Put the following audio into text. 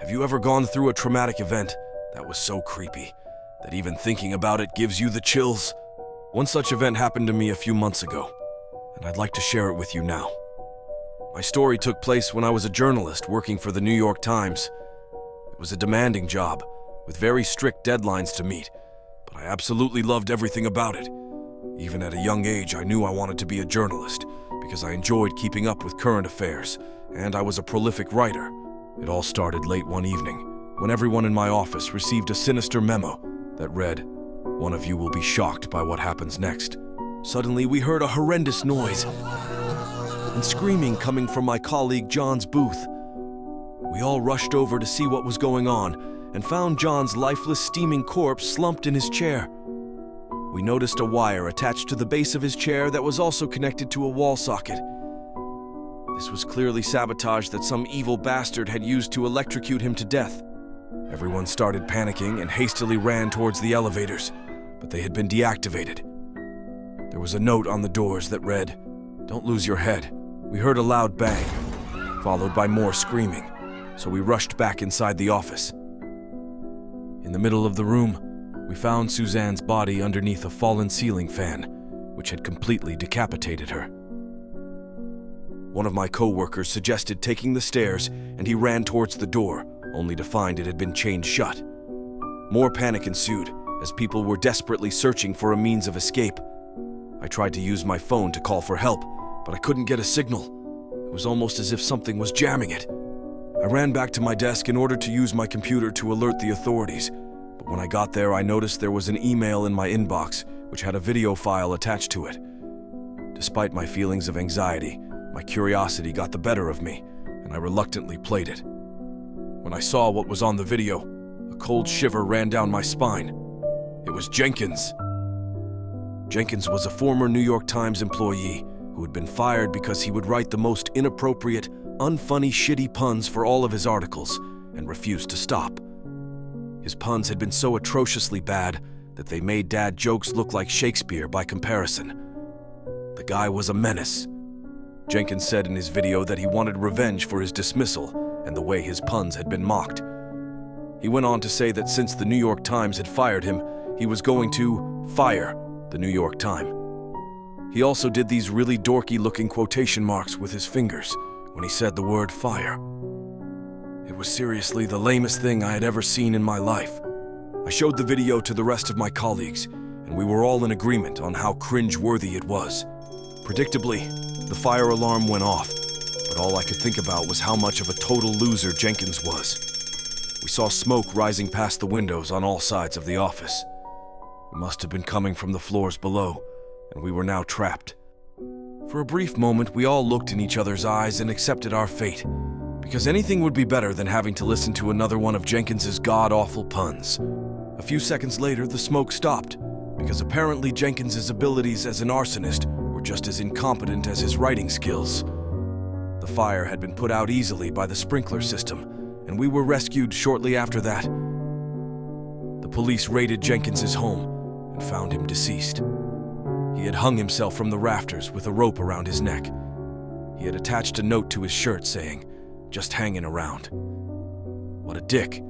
Have you ever gone through a traumatic event that was so creepy that even thinking about it gives you the chills? One such event happened to me a few months ago, and I'd like to share it with you now. My story took place when I was a journalist working for the New York Times. It was a demanding job, with very strict deadlines to meet, but I absolutely loved everything about it. Even at a young age, I knew I wanted to be a journalist because I enjoyed keeping up with current affairs, and I was a prolific writer. It all started late one evening, when everyone in my office received a sinister memo that read, "One of you will be shocked by what happens next." Suddenly, we heard a horrendous noise and screaming coming from my colleague John's booth. We all rushed over to see what was going on and found John's lifeless, steaming corpse slumped in his chair. We noticed a wire attached to the base of his chair that was also connected to a wall socket. This was clearly sabotage that some evil bastard had used to electrocute him to death. Everyone started panicking and hastily ran towards the elevators, but they had been deactivated. There was a note on the doors that read, "Don't lose your head." We heard a loud bang, followed by more screaming, so we rushed back inside the office. In the middle of the room, we found Suzanne's body underneath a fallen ceiling fan, which had completely decapitated her. One of my co-workers suggested taking the stairs, and he ran towards the door, only to find it had been chained shut. More panic ensued, as people were desperately searching for a means of escape. I tried to use my phone to call for help, but I couldn't get a signal. It was almost as if something was jamming it. I ran back to my desk in order to use my computer to alert the authorities, but when I got there, I noticed there was an email in my inbox, which had a video file attached to it. Despite my feelings of anxiety, my curiosity got the better of me, and I reluctantly played it. When I saw what was on the video, a cold shiver ran down my spine. It was Jenkins. Jenkins was a former New York Times employee who had been fired because he would write the most inappropriate, unfunny, shitty puns for all of his articles and refused to stop. His puns had been so atrociously bad that they made dad jokes look like Shakespeare by comparison. The guy was a menace. Jenkins said in his video that he wanted revenge for his dismissal and the way his puns had been mocked. He went on to say that since the New York Times had fired him, he was going to fire the New York Times. He also did these really dorky-looking quotation marks with his fingers when he said the word fire. It was seriously the lamest thing I had ever seen in my life. I showed the video to the rest of my colleagues, and we were all in agreement on how cringe-worthy it was. Predictably, the fire alarm went off, but all I could think about was how much of a total loser Jenkins was. We saw smoke rising past the windows on all sides of the office. It must have been coming from the floors below, and we were now trapped. For a brief moment, we all looked in each other's eyes and accepted our fate, because anything would be better than having to listen to another one of Jenkins's god-awful puns. A few seconds later, the smoke stopped, because apparently Jenkins's abilities as an arsonist were just as incompetent as his writing skills. The fire had been put out easily by the sprinkler system, and we were rescued shortly after that. The police raided Jenkins's home and found him deceased. He had hung himself from the rafters with a rope around his neck. He had attached a note to his shirt saying, "Just hanging around." What a dick.